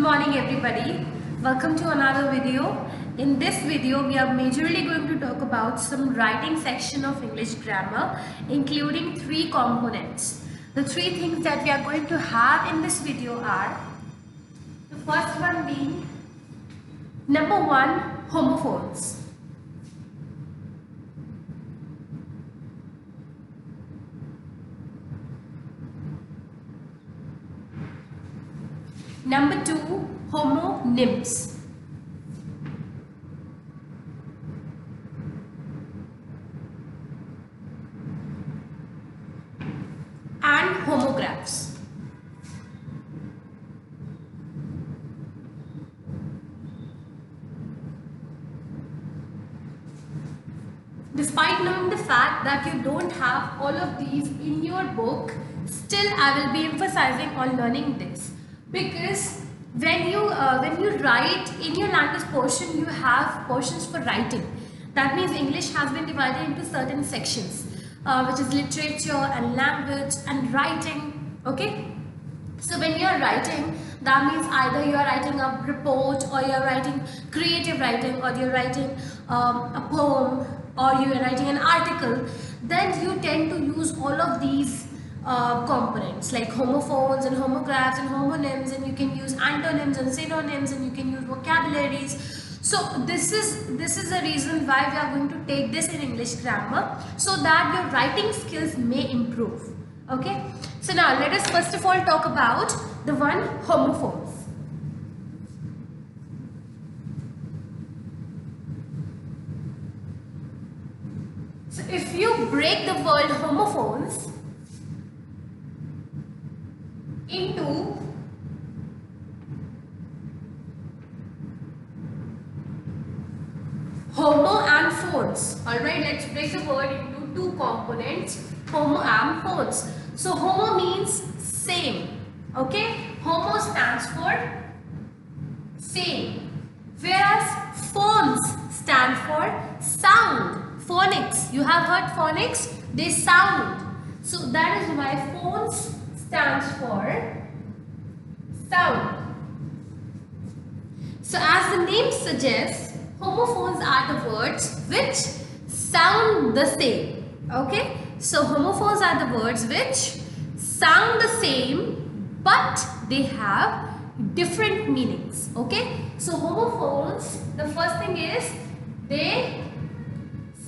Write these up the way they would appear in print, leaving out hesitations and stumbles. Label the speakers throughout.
Speaker 1: morning everybody. Welcome to another video. In this video we are majorly going to talk about some writing section of English grammar, including three components. The three things that we are going to have in this video are, the first one being number one, homophones. Number two, homonyms. And homographs. Despite knowing the fact that you don't have all of these in your book, still I will be emphasizing on learning this. Because when you write in your language portion, you have portions for writing. That means English has been divided into certain sections, which is literature and language and writing. Okay, so when you are writing, that means either you are writing a report, or you are writing creative writing, or you are writing a poem, or you are writing an article. Then you tend to use all of these components like homophones and homographs and homonyms, and you can use antonyms and synonyms, and you can use vocabularies. So this is the reason why we are going to take this in English grammar, so that your writing skills may improve. Okay, so now let us first of all talk about the one homophones. So if you break the word homophones into homo and phones. Alright, let's break the word into two components, homo and phones. So homo means same. Okay, homo stands for same, whereas phones stand for sound. Phonics, you have heard phonics, they sound. So that is why phones stands for sound. So as the name suggests, homophones are the words which sound the same. Okay, so homophones are the words which sound the same, but they have different meanings. Okay, so homophones, the first thing is they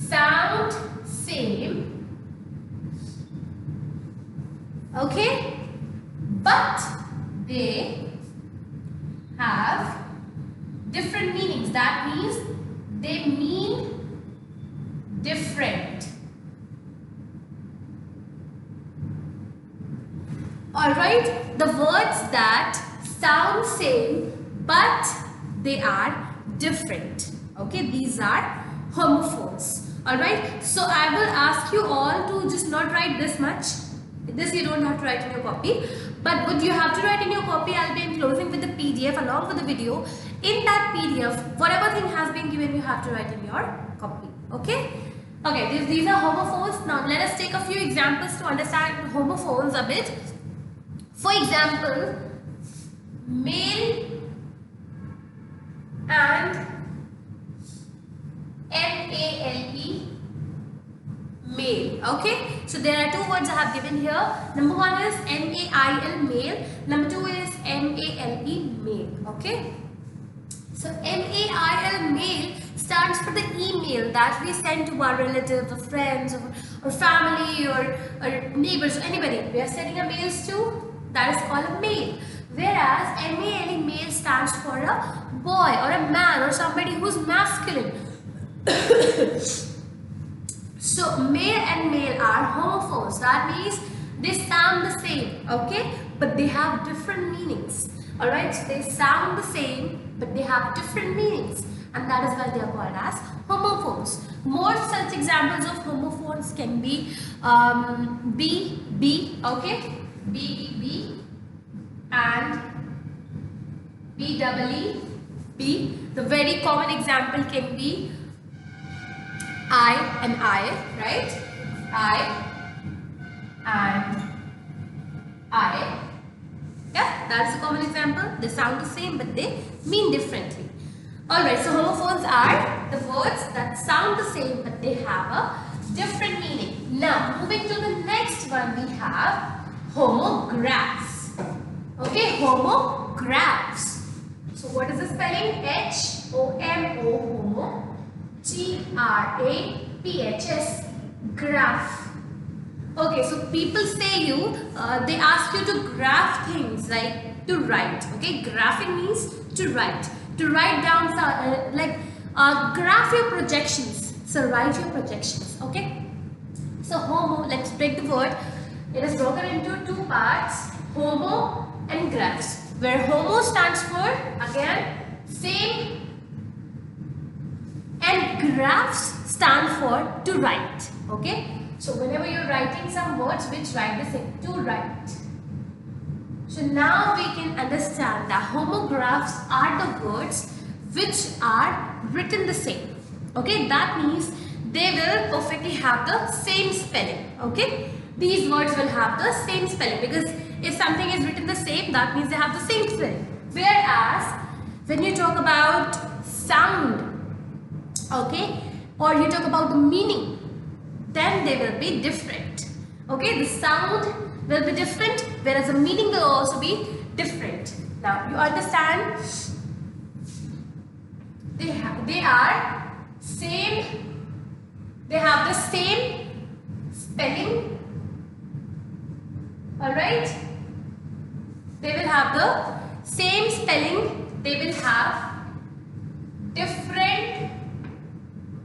Speaker 1: sound same, okay, but they have different meanings. That means they mean different. Alright, the words that sound same but they are different. Okay, these are homophones. Alright, so I will ask you all to just not write this much. This you don't have to write in your copy, but what you have to write in your copy, I'll be enclosing with the PDF along with the video. In that PDF, whatever thing has been given, you have to write in your copy. Okay? Okay, these are homophones. Now let us take a few examples to understand homophones a bit. For example, male and M-A-L-E, male. Okay, so there are two words I have given here. Number one is M-A-I-L, male. Number two is M-A-L-E, male. Okay, so M-A-I-L, male stands for the email that we send to our relatives or friends or family or neighbors or anybody. We are sending a mails to, that is called a mail. Whereas M-A-L-E, male stands for a boy or a man or somebody who's masculine. So male and male are homophones. That means they sound the same, okay, but they have different meanings. Alright, so they sound the same but they have different meanings, and that is why they are called as homophones. More such examples of homophones can be B, okay, B, and B. The very common example can be I and I, right? I and I. Yeah, That's a common example. They sound the same but they mean differently. Alright, so homophones are the words that sound the same but they have a different meaning. Now, moving to the next one, we have homographs. Okay, homographs. So what is the spelling? H-O-M-O, homo, G-R-A-P-H-S, graph. Okay, so people say they ask you to graph things like to write. Okay, graphing means to write. To write down, graph your projections. So write your projections. Okay. So homo, let's break the word. It is broken into two parts, homo and graphs. Where homo stands for, again, same, and graphs stand for to write. Okay. So whenever you're writing some words which write the same, to write. So now we can understand that homographs are the words which are written the same. Okay, that means they will perfectly have the same spelling. Okay, these words will have the same spelling because if something is written the same, that means they have the same spelling. Whereas when you talk about sound, okay, or you talk about the meaning, then they will be different. Okay, the sound will be different, whereas the meaning will also be different. Now you understand, they are same, they have the same spelling. Alright, they will have the same spelling, they will have different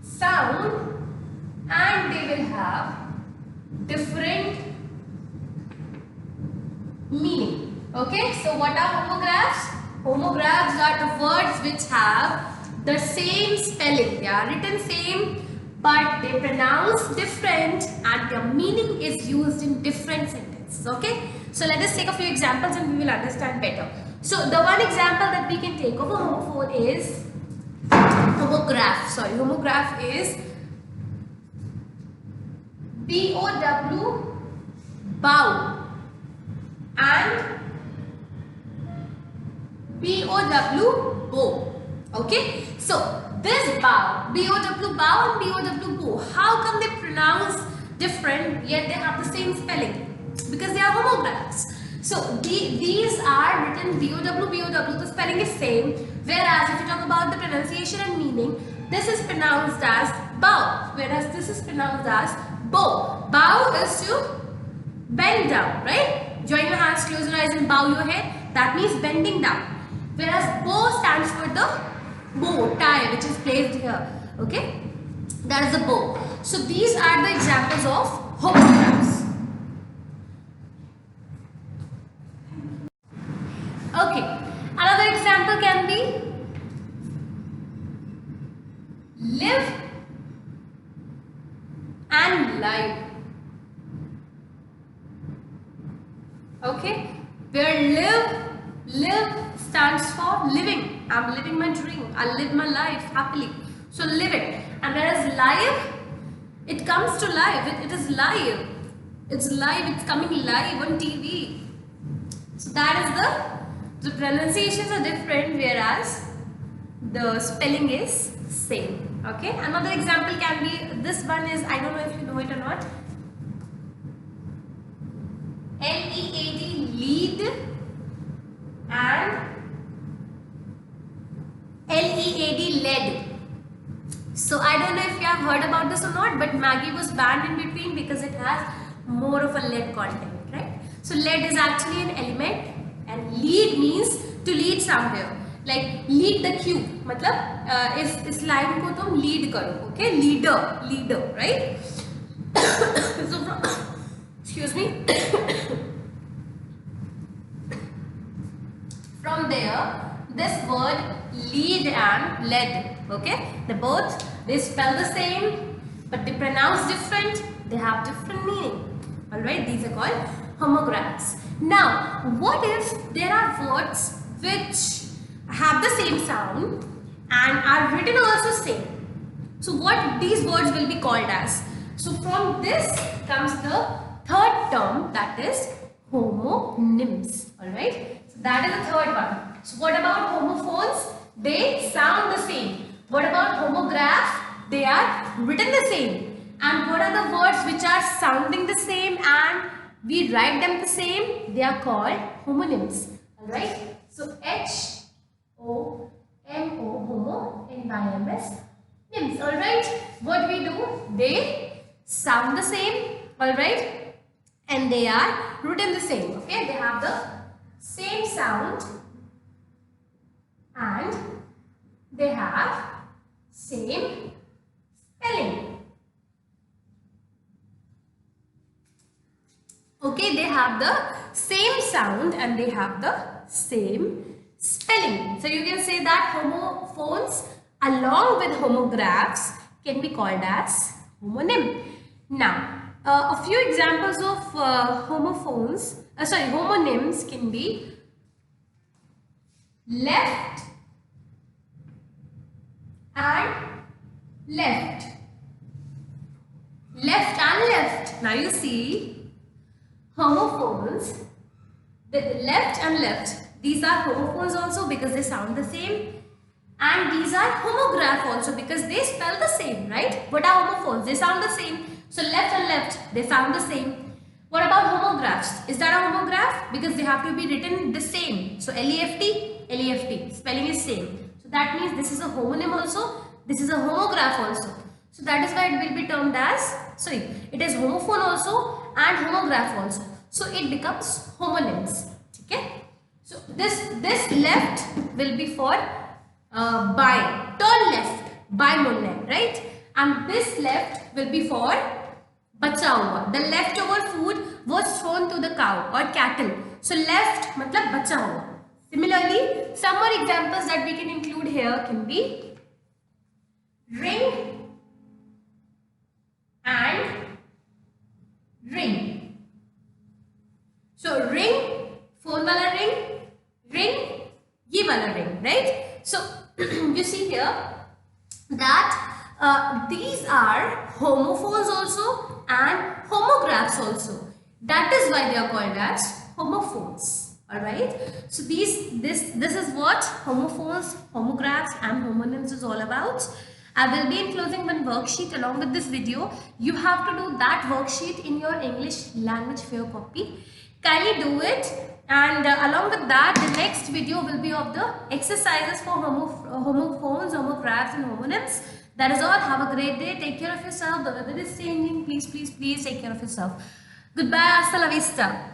Speaker 1: sound, and they will have different meaning. Okay, so what are homographs? Homographs are the words which have the same spelling. They are written same but they pronounce different and their meaning is used in different sentences. Okay, so let us take a few examples and we will understand better. So the one example that we can take of a homophone is homograph. Homograph is B-O-W, bow, and B-O-W, bow. Okay, so this bow, B-O-W, bow and B-O-W, bow, how come they pronounce different yet they have the same spelling? Because they are homographs. So these are written B-O-W, B-O-W, the spelling is same. Whereas if you talk about the pronunciation and meaning, this is pronounced as bow, whereas this is pronounced as bow. Bow is to bend down, right? Join your hands, close your eyes and bow your head. That means bending down. Whereas bow stands for the bow tie which is placed here. Okay, that is the bow. So these are the examples of homographs. Okay, another example can be live and live. Okay, where live stands for living. I'm living my dream. I live my life happily. So live it. And whereas live, it comes to life. It is live. It's live. It's coming live on TV. So that is the pronunciations are different, whereas the spelling is same. Okay. Another example can be, this one is, I don't know if you know it or not. L-E-A-D, lead, and L-E-A-D, lead. So I don't know if you have heard about this or not, but Maggie was banned in between because it has more of a lead content, right? So lead is actually an element and lead means to lead somewhere. Like lead the queue, matlab is line ko tum lead karo, okay? Leader, right? So from, excuse me. From there, this word lead and lead, okay? They spell the same, but they pronounce different. They have different meaning. Alright, these are called homographs. Now, what if there are words which have the same sound and are written also same? So what these words will be called as? So from this comes the third term, that is homonyms. Alright, so that is the third one. So what about homophones? They sound the same. What about homograph? They are written the same. And what are the words which are sounding the same and we write them the same? They are called homonyms. Alright? So H-O-M-O, homo, N-Y-M-S, nyms. Alright? What we do? They sound the same. Alright? And they are written the same. Okay? They have the same sound and they have same spelling. Okay, they have the same sound and they have the same spelling. So you can say that homophones along with homographs can be called as homonym. Now, a few examples of homonyms can be left and left. Left and left. Now you see homophones, the left and left. These are homophones also because they sound the same. And these are homograph also because they spell the same, right? What are homophones? They sound the same. So left and left, they sound the same. What about homographs? Is that a homograph? Because they have to be written the same. So L-E-F-T, L-E-F-T, spelling is same. So that means this is a homonym also, this is a homograph also. So that is why it will be termed as, it is homophone also and homograph also. So it becomes homonyms. Okay? So this left will be for by, turn left, by munne, right? And this left will be for bacha hua. The leftover food was thrown to the cow or cattle. So left matlab bacha hua. Similarly, some more examples that we can include here can be ring and ring. So ring, phone wala ring, ye wala ring, right? So you see here that these are homophones also and homographs also. That is why they are called as homophones. Alright. So this is what homophones, homographs and homonyms is all about. I will be enclosing one worksheet along with this video. You have to do that worksheet in your English language fair copy. Kindly do it. And along with that, the next video will be of the exercises for homophones, homographs and homonyms. That is all. Have a great day. Take care of yourself. The weather is changing. Please take care of yourself. Goodbye. Hasta la vista.